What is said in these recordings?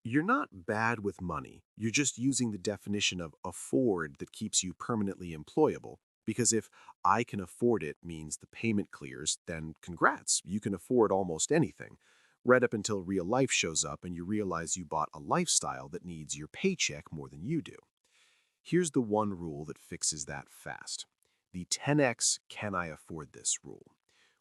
You're not bad with money. You're just using the definition of afford that keeps you permanently employable. Because if I can afford it means the payment clears, then congrats, you can afford almost anything. Right up until real life shows up and you realize you bought a lifestyle that needs your paycheck more than you do. Here's the one rule that fixes that fast: the 10x can I afford this rule.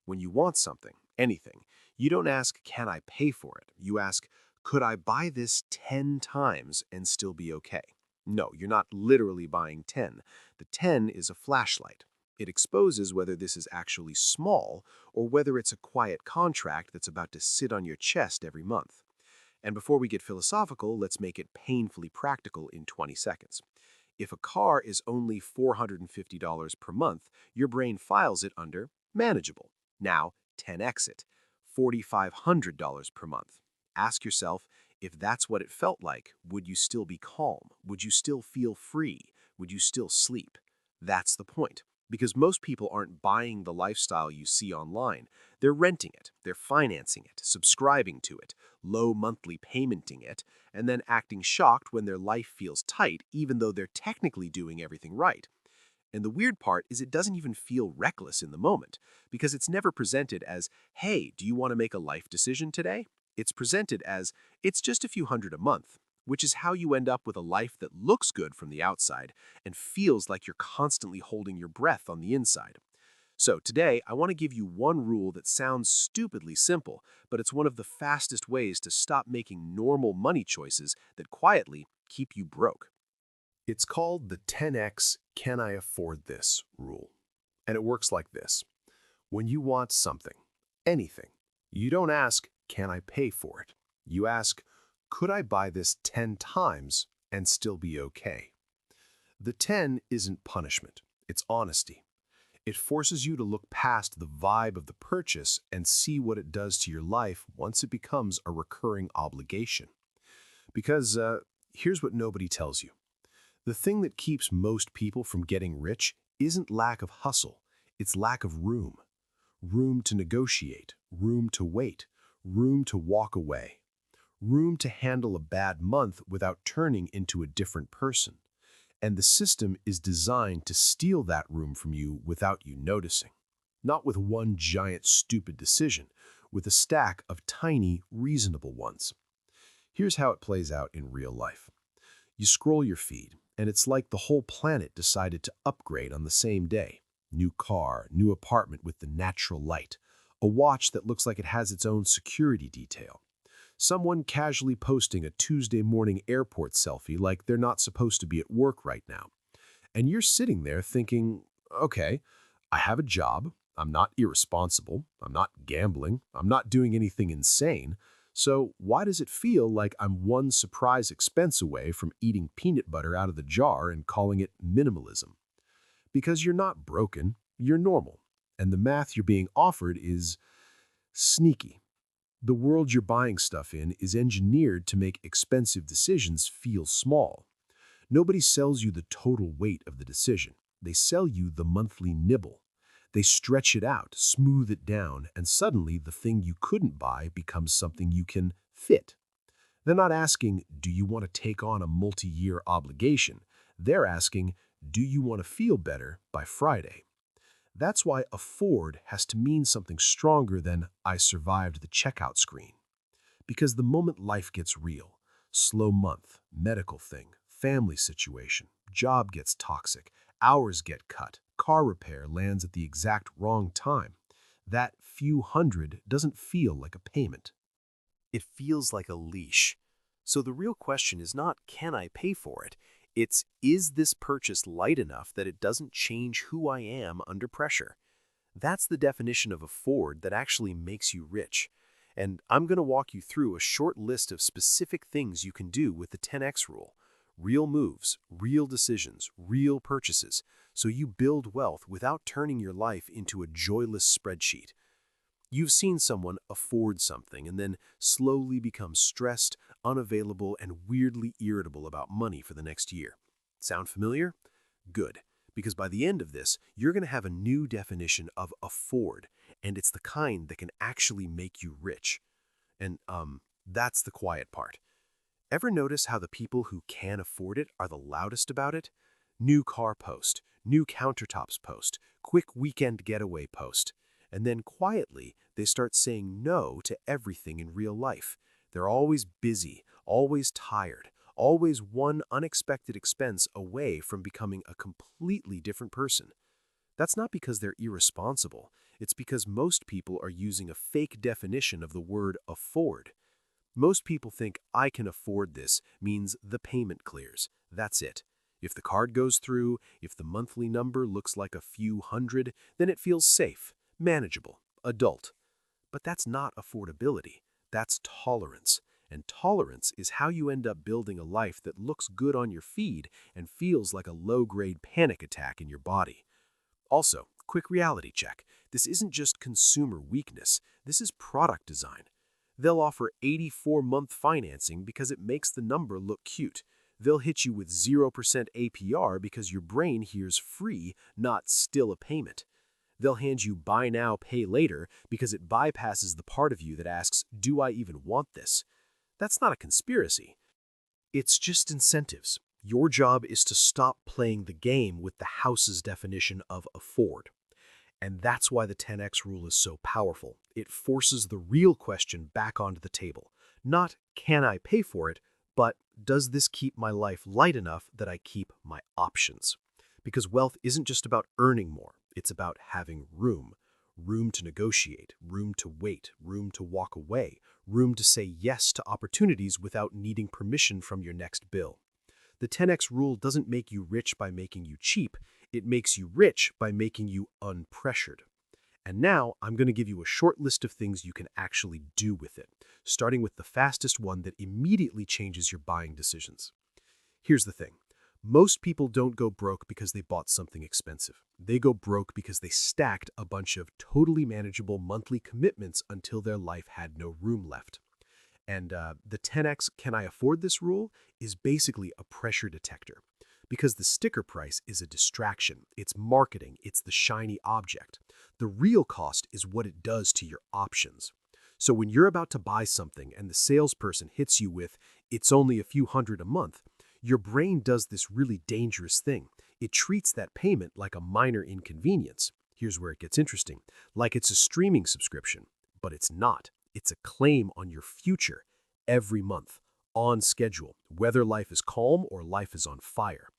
When you want something, anything, you don't ask, can I pay for it? You ask, could I buy this 10 times and still be okay? No, you're not literally buying 10. The 10 is a flashlight. It exposes whether this is actually small or whether it's a quiet contract that's about to sit on your chest every month. And before we get philosophical, let's make it painfully practical in 20 seconds. If a car is only $450 per month, your brain files it under manageable. Now, 10x it, $4,500 per month. Ask yourself, if that's what it felt like, would you still be calm? Would you still feel free? Would you still sleep? That's the point. Because most people aren't buying the lifestyle you see online. They're renting it, they're financing it, subscribing to it, low monthly paymenting it, and then acting shocked when their life feels tight, even though they're technically doing everything right. And the weird part is it doesn't even feel reckless in the moment, because it's never presented as, hey, do you want to make a life decision today? It's presented as, it's just a few hundred a month, which is how you end up with a life that looks good from the outside and feels like you're constantly holding your breath on the inside. So today, I want to give you one rule that sounds stupidly simple, but it's one of the fastest ways to stop making normal money choices that quietly keep you broke. It's called the 10x can I afford this rule. And it works like this. When you want something, anything, you don't ask, can I pay for it? You ask, could I buy this 10 times and still be okay? The 10 isn't punishment, it's honesty. It forces you to look past the vibe of the purchase and see what it does to your life once it becomes a recurring obligation. Because here's what nobody tells you. The thing that keeps most people from getting rich isn't lack of hustle, it's lack of room. Room to negotiate, room to wait, room to walk away, room to handle a bad month without turning into a different person. And the system is designed to steal that room from you without you noticing. Not with one giant stupid decision, with a stack of tiny, reasonable ones. Here's how it plays out in real life. You scroll your feed, and it's like the whole planet decided to upgrade on the same day. New car, new apartment with the natural light, a watch that looks like it has its own security detail. Someone casually posting a Tuesday morning airport selfie like they're not supposed to be at work right now. And you're sitting there thinking, okay, I have a job, I'm not irresponsible, I'm not gambling, I'm not doing anything insane, so why does it feel like I'm one surprise expense away from eating peanut butter out of the jar and calling it minimalism? Because you're not broken, you're normal, and the math you're being offered is sneaky. The world you're buying stuff in is engineered to make expensive decisions feel small. Nobody sells you the total weight of the decision. They sell you the monthly nibble. They stretch it out, smooth it down, and suddenly the thing you couldn't buy becomes something you can fit. They're not asking, do you want to take on a multi-year obligation? They're asking, do you want to feel better by Friday? That's why afford has to mean something stronger than I survived the checkout screen. Because the moment life gets real, slow month, medical thing, family situation, job gets toxic, hours get cut, car repair lands at the exact wrong time, that few hundred doesn't feel like a payment. It feels like a leash. So the real question is not, can I pay for it? It's, is this purchase light enough that it doesn't change who I am under pressure? That's the definition of afford that actually makes you rich. And I'm going to walk you through a short list of specific things you can do with the 10x rule. Real moves, real decisions, real purchases, so you build wealth without turning your life into a joyless spreadsheet. You've seen someone afford something and then slowly become stressed, unavailable, and weirdly irritable about money for the next year. Sound familiar? Good, because by the end of this, you're going to have a new definition of afford, and it's the kind that can actually make you rich. And that's the quiet part. Ever notice how the people who can afford it are the loudest about it? New car post, new countertops post, quick weekend getaway post. And then quietly, they start saying no to everything in real life. They're always busy, always tired, always one unexpected expense away from becoming a completely different person. That's not because they're irresponsible. It's because most people are using a fake definition of the word afford. Most people think I can afford this means the payment clears. That's it. If the card goes through, if the monthly number looks like a few hundred, then it feels safe, manageable, adult. But that's not affordability. That's tolerance. And tolerance is how you end up building a life that looks good on your feed and feels like a low-grade panic attack in your body. Also, quick reality check. This isn't just consumer weakness. This is product design. They'll offer 84-month financing because it makes the number look cute. They'll hit you with 0% APR because your brain hears free, not still a payment. They'll hand you buy now, pay later because it bypasses the part of you that asks, do I even want this? That's not a conspiracy. It's just incentives. Your job is to stop playing the game with the house's definition of afford. And that's why the 10x rule is so powerful. It forces the real question back onto the table. Not, can I pay for it, but does this keep my life light enough that I keep my options? Because wealth isn't just about earning more. It's about having room. Room to negotiate, room to wait, room to walk away, room to say yes to opportunities without needing permission from your next bill. The 10x rule doesn't make you rich by making you cheap. It makes you rich by making you unpressured. And now I'm going to give you a short list of things you can actually do with it, starting with the fastest one that immediately changes your buying decisions. Here's the thing. Most people don't go broke because they bought something expensive. They go broke because they stacked a bunch of totally manageable monthly commitments until their life had no room left. And the 10x can I afford this rule is basically a pressure detector. Because the sticker price is a distraction, it's marketing, it's the shiny object. The real cost is what it does to your options. So when you're about to buy something and the salesperson hits you with, it's only a few hundred a month, your brain does this really dangerous thing. It treats that payment like a minor inconvenience. Here's where it gets interesting. Like it's a streaming subscription, but it's not. It's a claim on your future every month, on schedule, whether life is calm or life is on fire.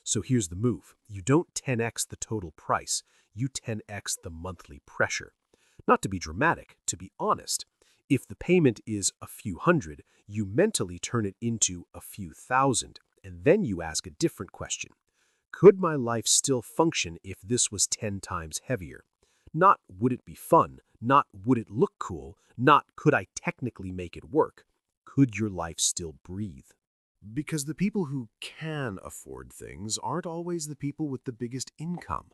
So here's the move. You don't 10x the total price. You 10x the monthly pressure. Not to be dramatic, to be honest. If the payment is a few hundred, you mentally turn it into a few thousand, and then you ask a different question. Could my life still function if this was 10 times heavier? Not would it be fun, not would it look cool, not could I technically make it work. Could your life still breathe? Because the people who can afford things aren't always the people with the biggest income.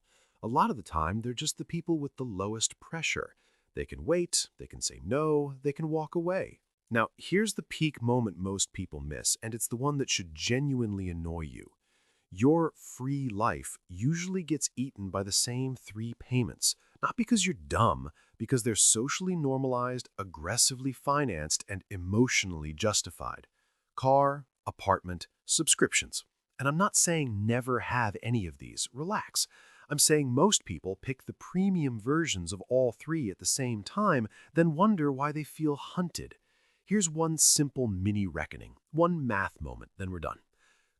A lot of the time, they're just the people with the lowest pressure. They can wait, they can say no, they can walk away. Now, here's the peak moment most people miss, and it's the one that should genuinely annoy you. Your free life usually gets eaten by the same 3 payments, not because you're dumb, because they're socially normalized, aggressively financed, and emotionally justified. Car, apartment, subscriptions. And I'm not saying never have any of these. Relax. I'm saying most people pick the premium versions of all 3 at the same time, then wonder why they feel hunted. Here's one simple mini reckoning, one math moment, then we're done.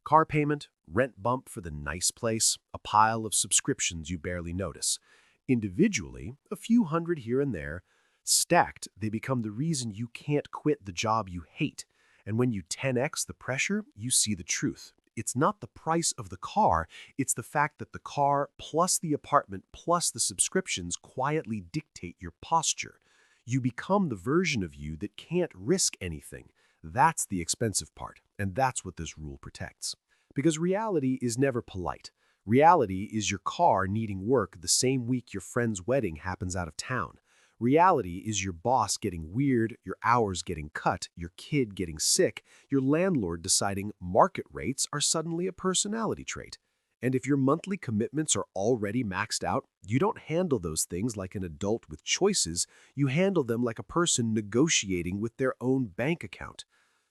Car payment, rent bump for the nice place, a pile of subscriptions you barely notice. Individually, a few hundred here and there. Stacked, they become the reason you can't quit the job you hate. And when you 10x the pressure, you see the truth. It's not the price of the car, it's the fact that the car plus the apartment plus the subscriptions quietly dictate your posture. You become the version of you that can't risk anything. That's the expensive part, and that's what this rule protects. Because reality is never polite. Reality is your car needing work the same week your friend's wedding happens out of town. Reality is your boss getting weird, your hours getting cut, your kid getting sick, your landlord deciding market rates are suddenly a personality trait. And if your monthly commitments are already maxed out, you don't handle those things like an adult with choices, you handle them like a person negotiating with their own bank account.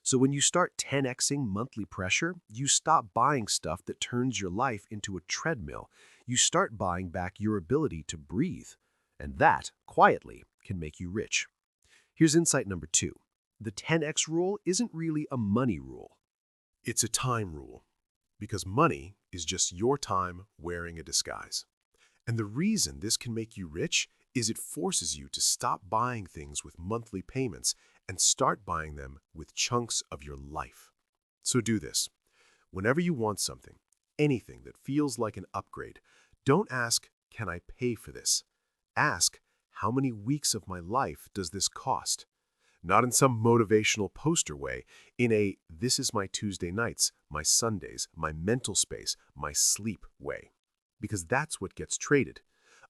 So when you start 10xing monthly pressure, you stop buying stuff that turns your life into a treadmill. You start buying back your ability to breathe. And that, quietly, can make you rich. Here's insight number 2. The 10x rule isn't really a money rule. It's a time rule. Because money is just your time wearing a disguise. And the reason this can make you rich is it forces you to stop buying things with monthly payments and start buying them with chunks of your life. So do this. Whenever you want something, anything that feels like an upgrade, don't ask, can I pay for this? Ask, how many weeks of my life does this cost? Not in some motivational poster way, in a this is my Tuesday nights, my Sundays, my mental space, my sleep way. Because that's what gets traded.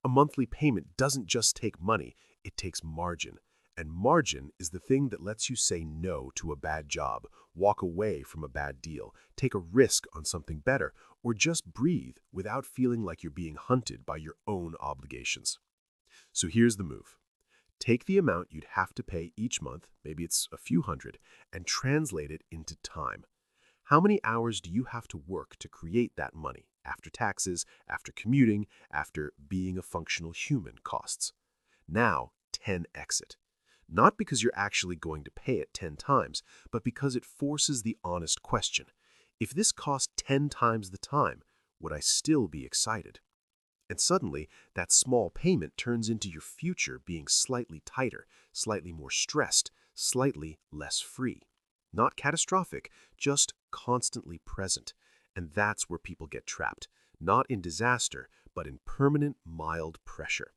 A monthly payment doesn't just take money, it takes margin. And margin is the thing that lets you say no to a bad job, walk away from a bad deal, take a risk on something better, or just breathe without feeling like you're being hunted by your own obligations. So here's the move. Take the amount you'd have to pay each month, maybe it's a few hundred, and translate it into time. How many hours do you have to work to create that money, after taxes, after commuting, after being a functional human costs? Now, 10x it. Not because you're actually going to pay it 10 times, but because it forces the honest question. If this cost 10 times the time, would I still be excited? And suddenly, that small payment turns into your future being slightly tighter, slightly more stressed, slightly less free. Not catastrophic, just constantly present. And that's where people get trapped, not in disaster, but in permanent, mild pressure.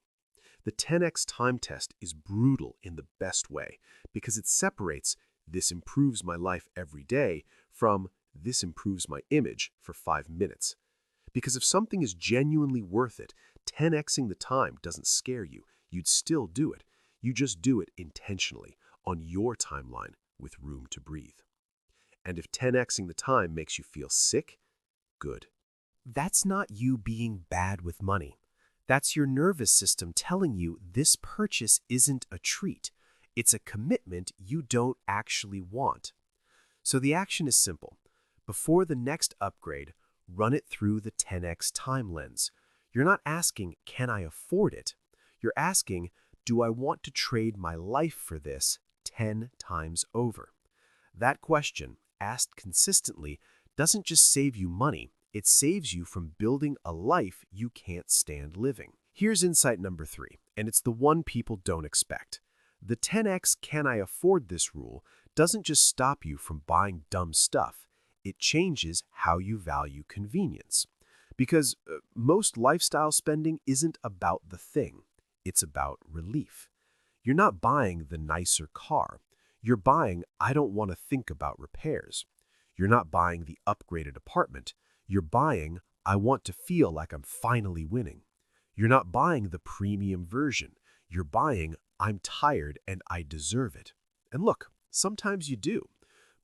The 10x time test is brutal in the best way because it separates this improves my life every day from this improves my image for 5 minutes. Because if something is genuinely worth it, 10xing the time doesn't scare you. You'd still do it. You just do it intentionally, on your timeline, with room to breathe. And if 10xing the time makes you feel sick, good. That's not you being bad with money. That's your nervous system telling you this purchase isn't a treat. It's a commitment you don't actually want. So the action is simple. Before the next upgrade, run it through the 10x time lens. You're not asking, can I afford it? You're asking, do I want to trade my life for this 10 times over? That question, asked consistently, doesn't just save you money, it saves you from building a life you can't stand living. Here's insight number 3, and it's the one people don't expect. The 10x can I afford this rule doesn't just stop you from buying dumb stuff, it changes how you value convenience. Because most lifestyle spending isn't about the thing, it's about relief. You're not buying the nicer car. You're buying, I don't want to think about repairs. You're not buying the upgraded apartment. You're buying, I want to feel like I'm finally winning. You're not buying the premium version. You're buying, I'm tired and I deserve it. And look, sometimes you do.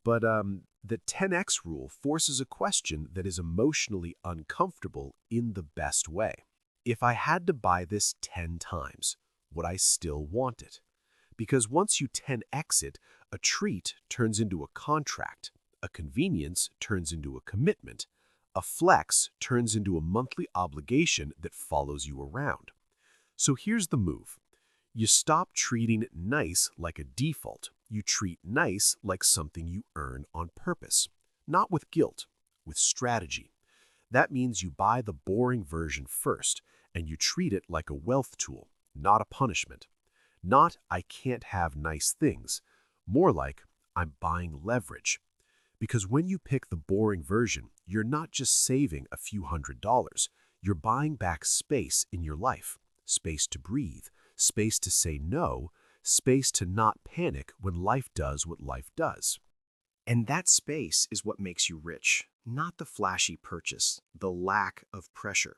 But the 10x rule forces a question that is emotionally uncomfortable in the best way. If I had to buy this 10 times, would I still want it? Because once you 10x it, a treat turns into a contract, a convenience turns into a commitment, a flex turns into a monthly obligation that follows you around. So here's the move. You stop treating nice like a default. You treat nice like something you earn on purpose. Not with guilt, with strategy. That means you buy the boring version first, and you treat it like a wealth tool, not a punishment. Not, I can't have nice things. More like, I'm buying leverage. Because when you pick the boring version, you're not just saving a few $100s. You're buying back space in your life. Space to breathe, space to say no, space to not panic when life does what life does. And that space is what makes you rich, not the flashy purchase, the lack of pressure.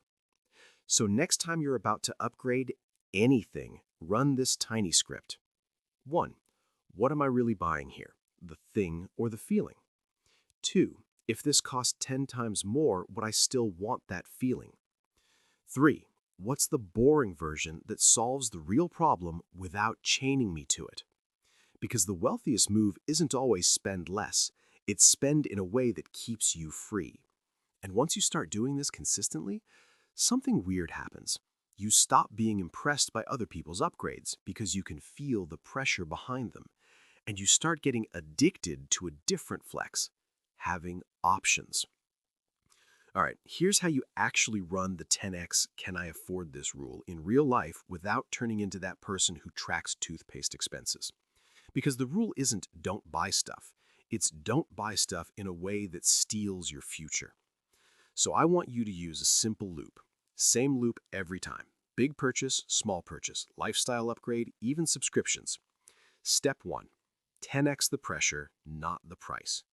So next time you're about to upgrade anything, run this tiny script. 1. What am I really buying here? The thing or the feeling? 2. If this cost 10 times more, would I still want that feeling? 3. What's the boring version that solves the real problem without chaining me to it? Because the wealthiest move isn't always spend less, it's spend in a way that keeps you free. And once you start doing this consistently, something weird happens. You stop being impressed by other people's upgrades because you can feel the pressure behind them. And you start getting addicted to a different flex, having options. All right, here's how you actually run the 10x can I afford this rule in real life without turning into that person who tracks toothpaste expenses. Because the rule isn't don't buy stuff, it's don't buy stuff in a way that steals your future. So I want you to use a simple loop. Same loop every time. Big purchase, small purchase, lifestyle upgrade, even subscriptions. Step 1. 10x the pressure, not the price.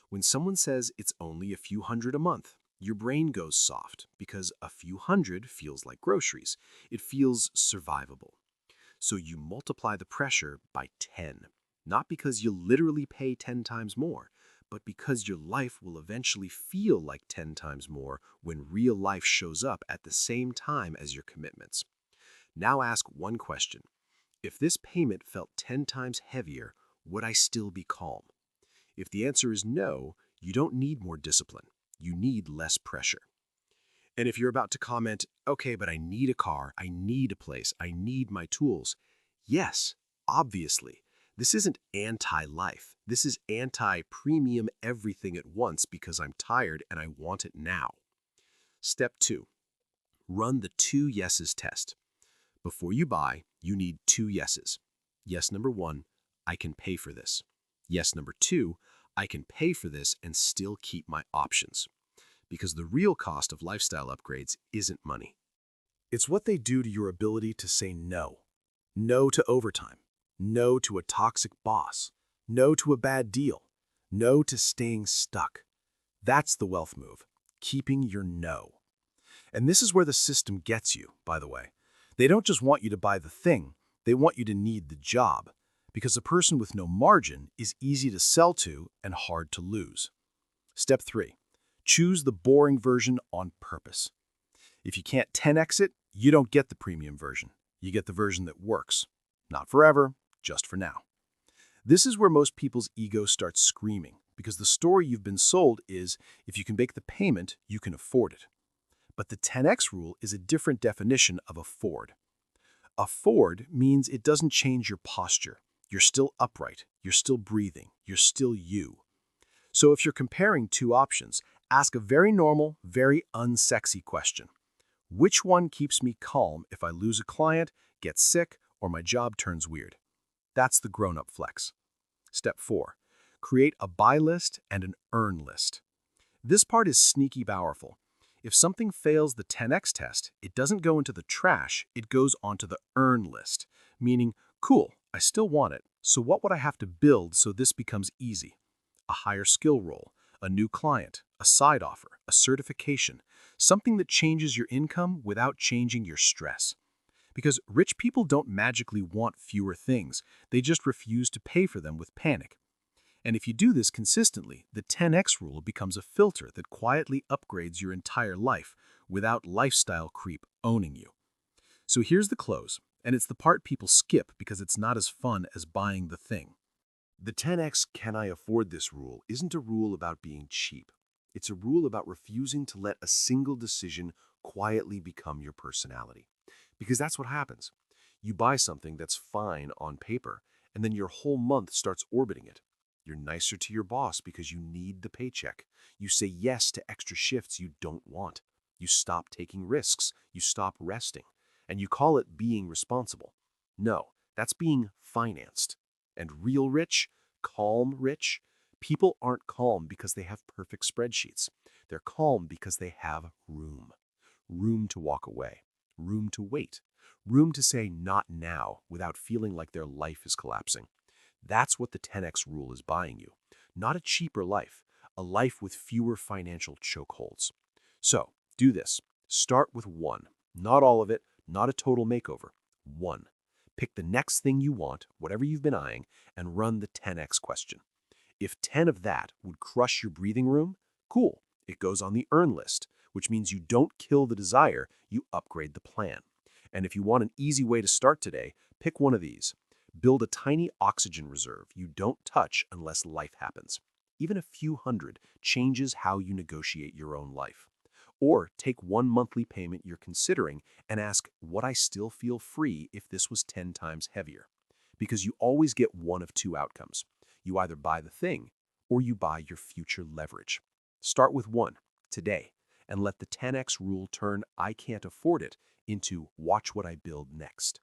When someone says it's only a few hundred a month, your brain goes soft because a few hundred feels like groceries. It feels survivable. So you multiply the pressure by 10. Not because you literally pay 10 times more, but because your life will eventually feel like 10 times more when real life shows up at the same time as your commitments. Now ask one question. If this payment felt 10 times heavier, would I still be calm? If the answer is no, you don't need more discipline. You need less pressure. And if you're about to comment, okay, but I need a car, I need a place, I need my tools. Yes, obviously. This isn't anti-life. This is anti-premium everything at once because I'm tired and I want it now. Step 2. Run the 2 yeses test. Before you buy, you need 2 yeses. Yes number 1, I can pay for this. Yes number 2, I can pay for this and still keep my options. Because the real cost of lifestyle upgrades isn't money. It's what they do to your ability to say no. No to overtime. No to a toxic boss. No to a bad deal. No to staying stuck. That's the wealth move, keeping your no. And this is where the system gets you, by the way. They don't just want you to buy the thing, they want you to need the job. Because a person with no margin is easy to sell to and hard to lose. Step 3. Choose the boring version on purpose. If you can't 10x it, you don't get the premium version. You get the version that works. Not forever, just for now. This is where most people's ego starts screaming, because the story you've been sold is if you can make the payment, you can afford it. But the 10x rule is a different definition of afford. Afford means it doesn't change your posture. You're still upright, you're still breathing, you're still you. So if you're comparing 2 options, ask a very normal, very unsexy question. Which one keeps me calm if I lose a client, get sick, or my job turns weird? That's the grown-up flex. Step 4. Create a buy list and an earn list. This part is sneaky powerful. If something fails the 10x test, it doesn't go into the trash, it goes onto the earn list, meaning, cool, I still want it, so what would I have to build so this becomes easy? A higher skill role, a new client, a side offer, a certification, something that changes your income without changing your stress. Because rich people don't magically want fewer things, they just refuse to pay for them with panic. And if you do this consistently, the 10x rule becomes a filter that quietly upgrades your entire life without lifestyle creep owning you. So here's the close, and it's the part people skip because it's not as fun as buying the thing. The 10x can I afford this rule isn't a rule about being cheap. It's a rule about refusing to let a single decision quietly become your personality. Because that's what happens. You buy something that's fine on paper, and then your whole month starts orbiting it. You're nicer to your boss because you need the paycheck. You say yes to extra shifts you don't want. You stop taking risks. You stop resting. And you call it being responsible. No, that's being financed. And real rich, calm rich, people aren't calm because they have perfect spreadsheets. They're calm because they have room. Room to walk away. Room to wait. Room to say not now without feeling like their life is collapsing. That's what the 10x rule is buying you. Not a cheaper life, a life with fewer financial chokeholds. So, do this. Start with 1. Not all of it, not a total makeover. 1. Pick the next thing you want, whatever you've been eyeing, and run the 10x question. If 10 of that would crush your breathing room, cool. It goes on the earn list, which means you don't kill the desire, you upgrade the plan. And if you want an easy way to start today, pick one of these. Build a tiny oxygen reserve you don't touch unless life happens. Even a few hundred changes how you negotiate your own life. Or take one monthly payment you're considering and ask, would I still feel free if this was 10 times heavier? Because you always get one of two outcomes. You either buy the thing or you buy your future leverage. Start with one today and let the 10x rule turn I can't afford it into watch what I build next.